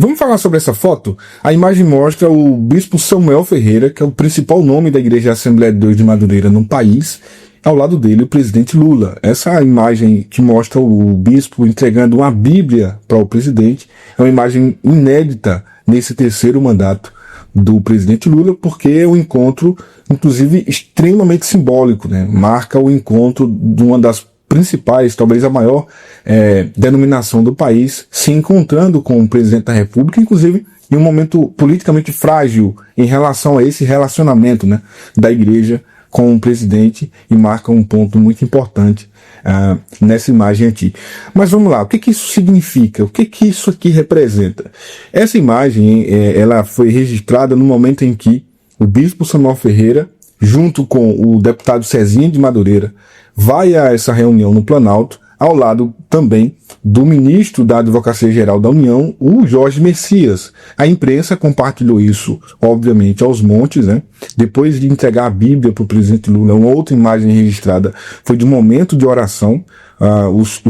Vamos falar sobre essa foto? A imagem mostra o bispo Samuel Ferreira, que é o principal nome da Igreja Assembleia de Deus de Madureira no país. Ao lado dele, o presidente Lula. Essa imagem que mostra o bispo entregando uma Bíblia para o presidente é uma imagem inédita nesse terceiro mandato do presidente Lula, porque é um encontro, inclusive, extremamente simbólico, né? Marca o encontro de uma das principais, talvez a maior denominação do país, se encontrando com o presidente da República, inclusive em um momento politicamente frágil em relação a esse relacionamento, né, da igreja com o presidente, e marca um ponto muito importante nessa imagem aqui. Mas vamos lá, o que isso significa? O que isso aqui representa? Essa imagem ela foi registrada no momento em que o bispo Samuel Ferreira, junto com o deputado Cezinha de Madureira, vai a essa reunião no Planalto, ao lado também do ministro da Advocacia Geral da União, o Jorge Messias. A imprensa compartilhou isso, obviamente, aos montes, né? Depois de entregar a Bíblia para o presidente Lula, uma outra imagem registrada foi de um momento de oração. Os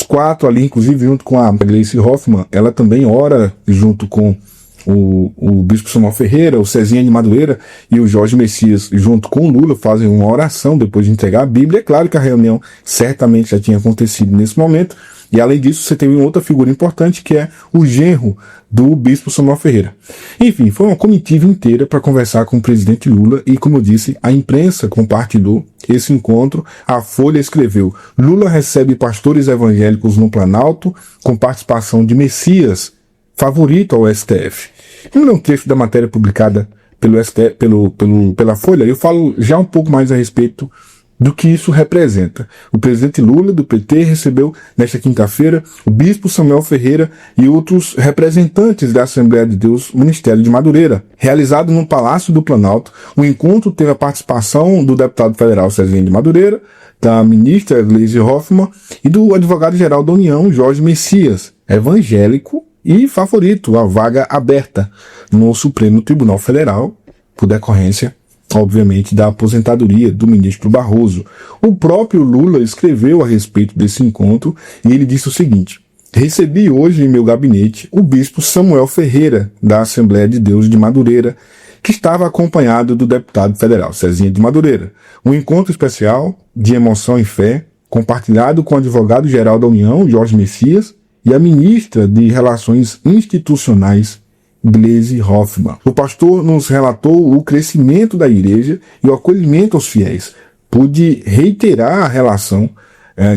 quatro ali, inclusive junto com a Gleice Hoffmann, ela também ora junto com o bispo Samuel Ferreira, o Cezinha de Madureira e o Jorge Messias, junto com o Lula, fazem uma oração depois de entregar a Bíblia. É claro que a reunião certamente já tinha acontecido nesse momento, e além disso você tem uma outra figura importante, que é o genro do bispo Samuel Ferreira. Enfim, foi uma comitiva inteira para conversar com o presidente Lula, e como eu disse, a imprensa compartilhou esse encontro. A Folha escreveu: Lula recebe pastores evangélicos no Planalto com participação de Messias, favorito ao STF. Vamos ler um trecho da matéria publicada pela Folha. Eu falo já um pouco mais a respeito do que isso representa. O presidente Lula, do PT, recebeu nesta quinta-feira o bispo Samuel Ferreira e outros representantes da Assembleia de Deus Ministério de Madureira. Realizado no Palácio do Planalto, o encontro teve a participação do deputado federal Cezinha de Madureira, da ministra Gleice Hoffmann e do advogado-geral da União, Jorge Messias, evangélico e favorito à vaga aberta no Supremo Tribunal Federal, por decorrência, obviamente, da aposentadoria do ministro Barroso. O próprio Lula escreveu a respeito desse encontro e ele disse o seguinte: recebi hoje em meu gabinete o bispo Samuel Ferreira, da Assembleia de Deus de Madureira, que estava acompanhado do deputado federal Cezinha de Madureira. Um encontro especial, de emoção e fé, compartilhado com o advogado-geral da União, Jorge Messias, e a ministra de Relações Institucionais, Gleice Hoffmann. O pastor nos relatou o crescimento da igreja e o acolhimento aos fiéis. Pude reiterar a relação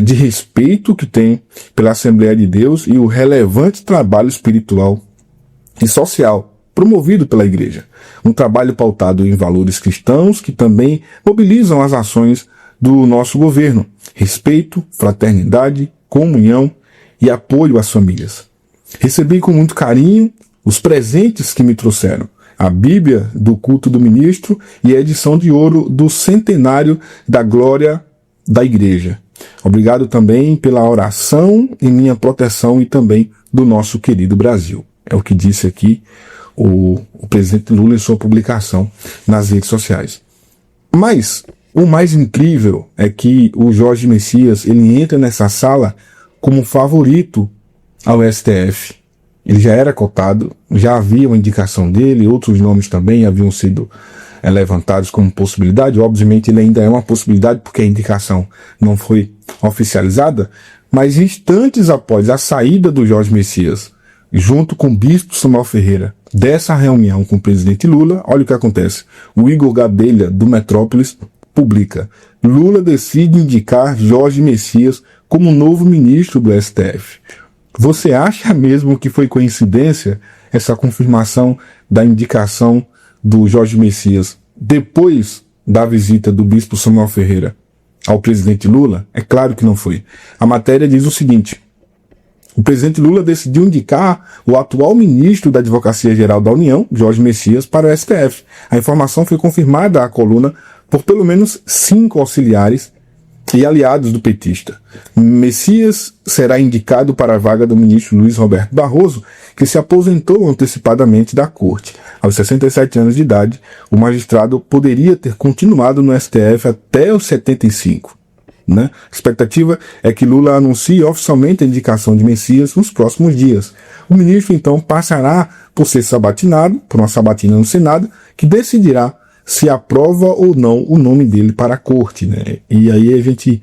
de respeito que tem pela Assembleia de Deus e o relevante trabalho espiritual e social promovido pela igreja. Um trabalho pautado em valores cristãos que também mobilizam as ações do nosso governo: respeito, fraternidade, comunhão e apoio às famílias. Recebi com muito carinho os presentes que me trouxeram: a Bíblia do culto do ministro e a edição de ouro do centenário da glória da igreja. Obrigado também pela oração em minha proteção e também do nosso querido Brasil. É o que disse aqui o presidente Lula em sua publicação nas redes sociais. Mas o mais incrível é que o Jorge Messias, ele entra nessa sala como favorito ao STF. Ele já era cotado, já havia uma indicação dele, outros nomes também haviam sido levantados como possibilidade. Obviamente ele ainda é uma possibilidade porque a indicação não foi oficializada, mas instantes após a saída do Jorge Messias, junto com o bispo Samuel Ferreira, dessa reunião com o presidente Lula, olha o que acontece. O Igor Gadelha, do Metrópolis, publica: Lula decide indicar Jorge Messias como novo ministro do STF. Você acha mesmo que foi coincidência essa confirmação da indicação do Jorge Messias depois da visita do bispo Samuel Ferreira ao presidente Lula? É claro que não foi. A matéria diz o seguinte: o presidente Lula decidiu indicar o atual ministro da Advocacia Geral da União, Jorge Messias, para o STF. A informação foi confirmada à coluna por pelo menos 5 auxiliares e aliados do petista. Messias será indicado para a vaga do ministro Luiz Roberto Barroso, que se aposentou antecipadamente da corte. Aos 67 anos de idade, o magistrado poderia ter continuado no STF até os 75. né? A expectativa é que Lula anuncie oficialmente a indicação de Messias nos próximos dias. O ministro, então, passará por ser sabatinado, por uma sabatina no Senado, que decidirá se aprova ou não o nome dele para a corte, né? E aí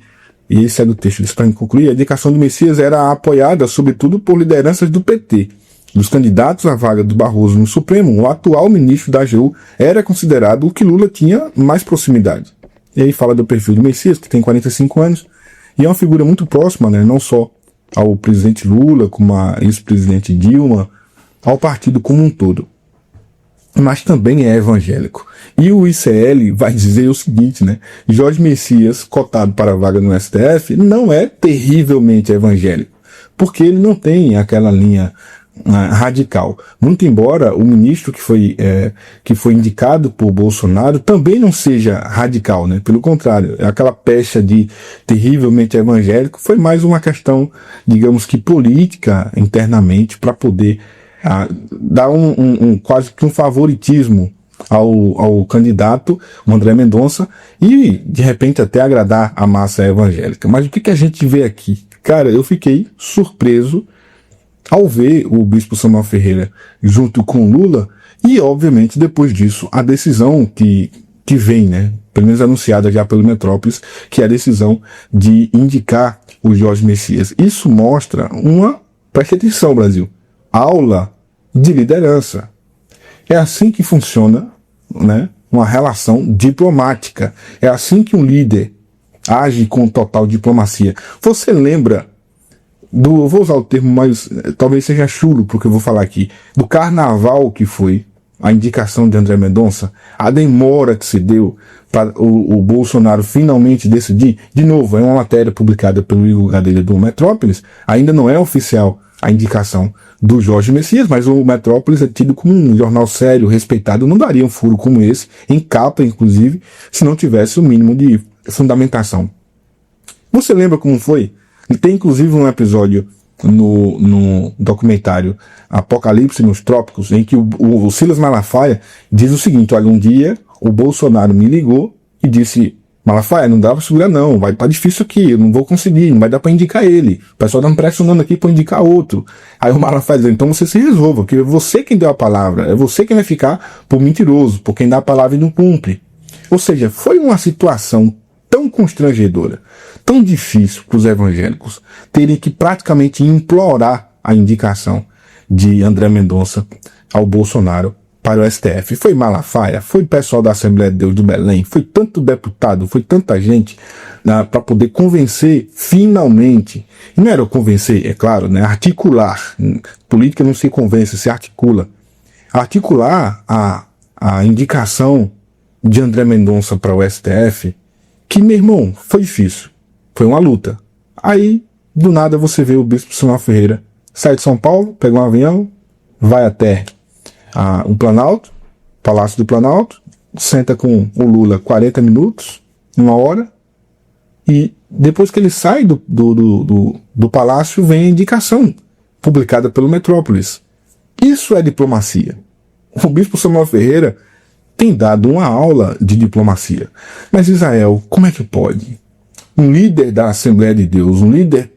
e esse é do texto, para concluir, a indicação de Messias era apoiada, sobretudo, por lideranças do PT. Dos candidatos à vaga do Barroso no Supremo, o atual ministro da AGU era considerado o que Lula tinha mais proximidade. E aí fala do perfil do Messias, que tem 45 anos, e é uma figura muito próxima, né, não só ao presidente Lula, como a ex-presidente Dilma, ao partido como um todo. Mas também é evangélico. E o ICL vai dizer o seguinte, né, Jorge Messias, cotado para a vaga no STF, não é terrivelmente evangélico, porque ele não tem aquela linha radical. Muito embora o ministro que foi indicado por Bolsonaro também não seja radical, né? Pelo contrário, aquela pecha de terrivelmente evangélico foi mais uma questão, digamos que política internamente, para poder dar quase que um favoritismo ao candidato, o André Mendonça, e de repente até agradar a massa evangélica. Mas o que a gente vê aqui? Cara, eu fiquei surpreso ao ver o bispo Samuel Ferreira junto com Lula, e obviamente depois disso a decisão que vem, né, pelo menos anunciada já pelo Metrópolis, que é a decisão de indicar o Jorge Messias. Isso mostra preste atenção, Brasil, aula de liderança. É assim que funciona, né, uma relação diplomática. É assim que um líder age com total diplomacia. Você lembra eu vou usar o termo, mas talvez seja chulo porque eu vou falar aqui, do carnaval que foi a indicação de André Mendonça, a demora que se deu para o Bolsonaro finalmente decidir. De novo, é uma matéria publicada pelo Igor Gadelha do Metrópolis, ainda não é oficial a indicação do Jorge Messias, mas o Metrópolis é tido como um jornal sério, respeitado, não daria um furo como esse, em capa inclusive, se não tivesse o mínimo de fundamentação. Você lembra como foi? E tem inclusive um episódio no documentário Apocalipse nos Trópicos, em que o Silas Malafaia diz o seguinte: olha, um dia o Bolsonaro me ligou e disse: Malafaia, não dá pra segurar não, vai tá difícil aqui, eu não vou conseguir, não vai dar pra indicar ele, o pessoal tá me pressionando aqui pra indicar outro. Aí o Malafaia diz: então você se resolva, porque é você quem deu a palavra, é você quem vai ficar por mentiroso, por quem dá a palavra e não cumpre. Ou seja, foi uma situação tão constrangedora, tão difícil para os evangélicos terem que praticamente implorar a indicação de André Mendonça ao Bolsonaro para o STF. Foi Malafaia, foi pessoal da Assembleia de Deus do Belém, foi tanto deputado, foi tanta gente para poder convencer finalmente. E não era convencer, é claro, né? Articular. Política não se convence, se articula. Articular a indicação de André Mendonça para o STF, que, meu irmão, foi difícil. Foi uma luta. Aí, do nada, você vê o bispo Samuel Ferreira sai de São Paulo, pega um avião, vai até o Planalto, Palácio do Planalto, senta com o Lula 40 minutos, 1 hora, e depois que ele sai do Palácio, vem a indicação, publicada pelo Metrópolis. Isso é diplomacia. O bispo Samuel Ferreira tem dado uma aula de diplomacia. Mas Israel, como é que pode? Um líder da Assembleia de Deus, um líder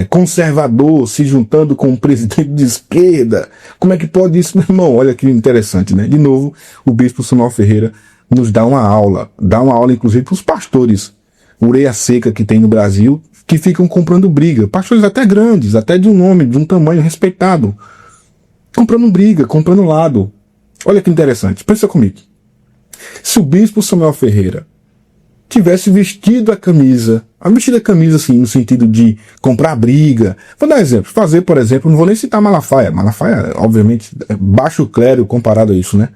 conservador se juntando com um presidente de esquerda. Como é que pode isso, meu irmão? Olha que interessante, né? De novo, o bispo Samuel Ferreira nos dá uma aula inclusive para os pastores, ureia seca que tem no Brasil, que ficam comprando briga. Pastores até grandes, até de um nome, de um tamanho respeitado. Comprando briga, comprando lado. Olha que interessante, pensa comigo. Se o bispo Samuel Ferreira tivesse vestido a camisa assim, no sentido de comprar briga, vou dar exemplo, fazer, por exemplo, não vou nem citar Malafaia, obviamente, é baixo clero comparado a isso, né?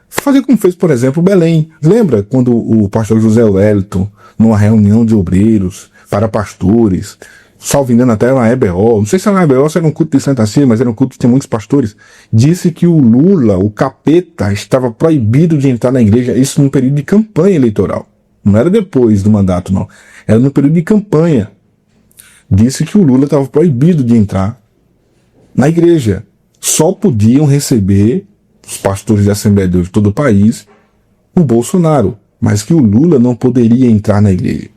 Fazer como fez, por exemplo, Belém. Lembra quando o pastor José Wellington, numa reunião de obreiros para pastores, salvo engano até na EBO, não sei se era na EBO, se era um culto de Santa Cecília, mas era um culto que tinha muitos pastores, disse que o Lula, o capeta, estava proibido de entrar na igreja, isso no período de campanha eleitoral. Não era depois do mandato, não. Era no período de campanha. Disse que o Lula estava proibido de entrar na igreja. Só podiam receber os pastores da Assembleia de Deus de todo o país o Bolsonaro, mas que o Lula não poderia entrar na igreja.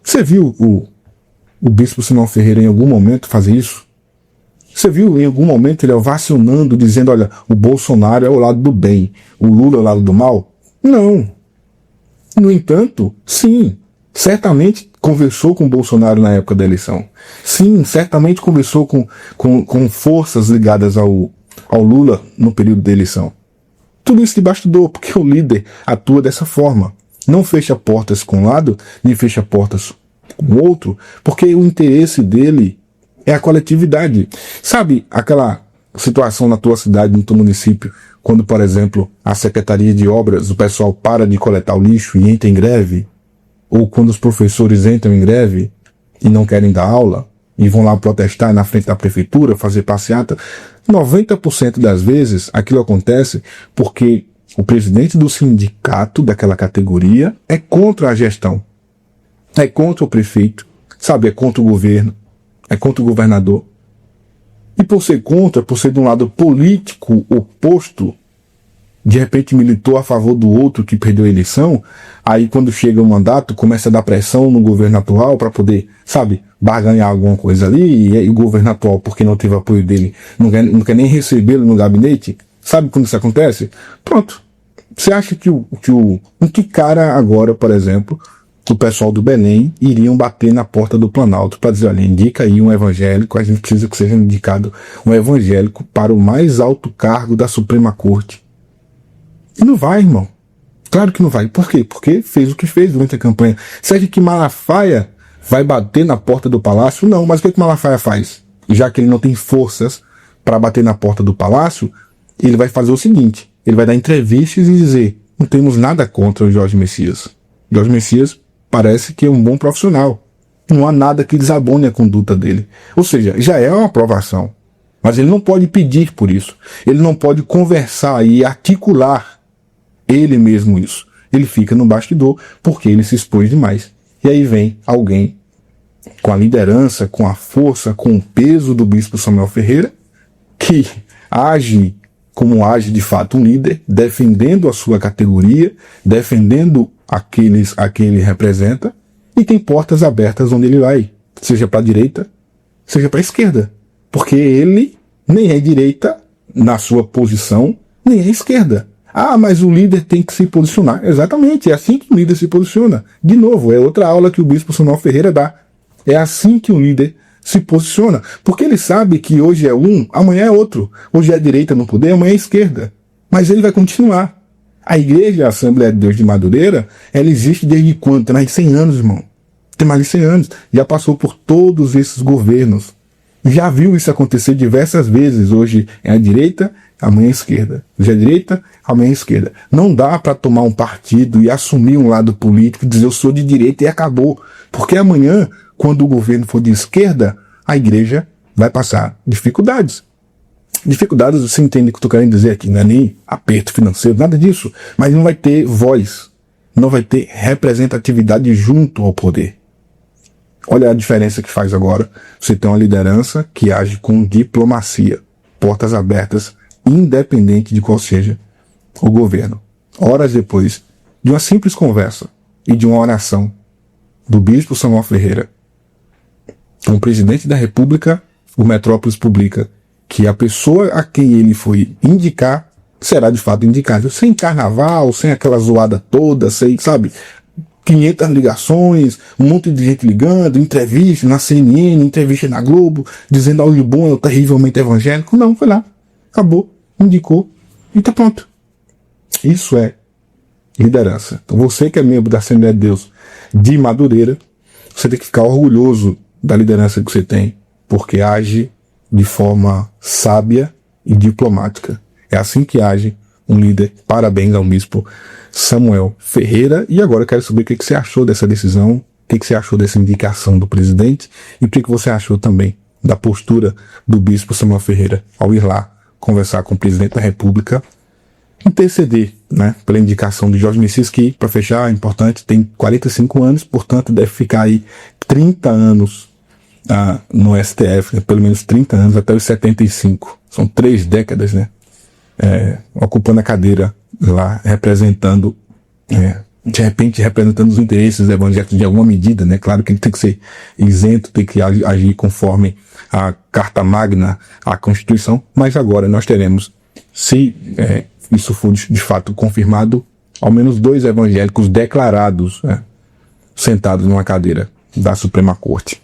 Você viu o bispo Samuel Ferreira em algum momento fazer isso? Você viu em algum momento ele ovacionando, dizendo, olha, o Bolsonaro é o lado do bem, o Lula é o lado do mal? Não. No entanto, sim, certamente conversou com o Bolsonaro na época da eleição. Sim, certamente conversou com forças ligadas ao Lula no período da eleição. Tudo isso de bastidor, porque o líder atua dessa forma. Não fecha portas com um lado, nem fecha portas com o outro, porque o interesse dele é a coletividade. Sabe aquela situação na tua cidade, no teu município, quando, por exemplo, a Secretaria de Obras, o pessoal para de coletar o lixo e entra em greve? Ou quando os professores entram em greve e não querem dar aula e vão lá protestar na frente da prefeitura, fazer passeata? 90% das vezes aquilo acontece porque o presidente do sindicato daquela categoria é contra a gestão, é contra o prefeito, sabe, é contra o governo, é contra o governador. E por ser contra, por ser de um lado político oposto, de repente militou a favor do outro que perdeu a eleição, aí quando chega o mandato, começa a dar pressão no governo atual para poder, sabe, barganhar alguma coisa ali, e aí o governo atual, porque não teve apoio dele, não quer nem recebê-lo no gabinete. Sabe quando isso acontece? Pronto. Você acha que que cara agora, por exemplo, o pessoal do Belém iriam bater na porta do Planalto para dizer, olha, indica aí um evangélico, a gente precisa que seja indicado um evangélico para o mais alto cargo da Suprema Corte. E não vai, irmão. Claro que não vai. Por quê? Porque fez o que fez durante a campanha. Você acha que Malafaia vai bater na porta do palácio? Não, mas o que Malafaia faz? Já que ele não tem forças para bater na porta do palácio, ele vai fazer o seguinte, ele vai dar entrevistas e dizer, não temos nada contra o Jorge Messias. Jorge Messias parece que é um bom profissional. Não há nada que desabone a conduta dele. Ou seja, já é uma aprovação. Mas ele não pode pedir por isso. Ele não pode conversar e articular ele mesmo isso. Ele fica no bastidor porque ele se expôs demais. E aí vem alguém com a liderança, com a força, com o peso do bispo Samuel Ferreira, que age como age de fato um líder, defendendo a sua categoria, defendendo a quem ele representa, e tem portas abertas onde ele vai, seja para a direita, seja para a esquerda. Porque ele nem é direita na sua posição, nem é esquerda. Ah, mas o líder tem que se posicionar. Exatamente, é assim que o líder se posiciona. De novo, é outra aula que o bispo Samuel Ferreira dá. É assim que o líder se posiciona. Porque ele sabe que hoje é um, amanhã é outro. Hoje é a direita no poder, amanhã é a esquerda. Mas ele vai continuar. A Igreja a Assembleia de Deus de Madureira, ela existe desde quando? Tem mais de 100 anos, irmão. Tem mais de 100 anos. Já passou por todos esses governos. Já viu isso acontecer diversas vezes. Hoje é a direita, amanhã é a esquerda. Hoje é a direita, amanhã é a esquerda. Não dá para tomar um partido e assumir um lado político e dizer eu sou de direita e acabou. Porque amanhã, quando o governo for de esquerda, a igreja vai passar dificuldades. Dificuldades, você entende o que eu estou querendo dizer aqui, não é nem aperto financeiro, nada disso. Mas não vai ter voz, não vai ter representatividade junto ao poder. Olha a diferença que faz agora. Você tem uma liderança que age com diplomacia, portas abertas, independente de qual seja o governo. Horas depois de uma simples conversa e de uma oração do bispo Samuel Ferreira com o presidente da República, o Metrópolis publica que a pessoa a quem ele foi indicar será de fato indicado. Sem carnaval, sem aquela zoada toda, sem, sabe, 500 ligações, um monte de gente ligando, entrevista na CNN, entrevista na Globo, dizendo algo de bom, é terrivelmente evangélico. Não, foi lá, acabou, indicou e tá pronto. Isso é liderança. Então você que é membro da Assembleia de Deus de Madureira, você tem que ficar orgulhoso da liderança que você tem, porque age de forma sábia e diplomática. É assim que age um líder. Parabéns ao bispo Samuel Ferreira. E agora eu quero saber o que você achou dessa decisão, o que você achou dessa indicação do presidente e o que você achou também da postura do bispo Samuel Ferreira ao ir lá conversar com o presidente da República, interceder, né, pela indicação de Jorge Messias, que, para fechar, é importante, tem 45 anos, portanto deve ficar aí 30 anos no STF, né, pelo menos 30 anos, até os 75. São 3 décadas, né, ocupando a cadeira lá, representando de repente representando os interesses evangélicos de alguma medida, né? Claro que ele tem que ser isento, tem que agir conforme a Carta Magna, a Constituição, mas agora nós teremos, se isso for de fato confirmado, ao menos 2 evangélicos declarados, sentados numa cadeira da Suprema Corte.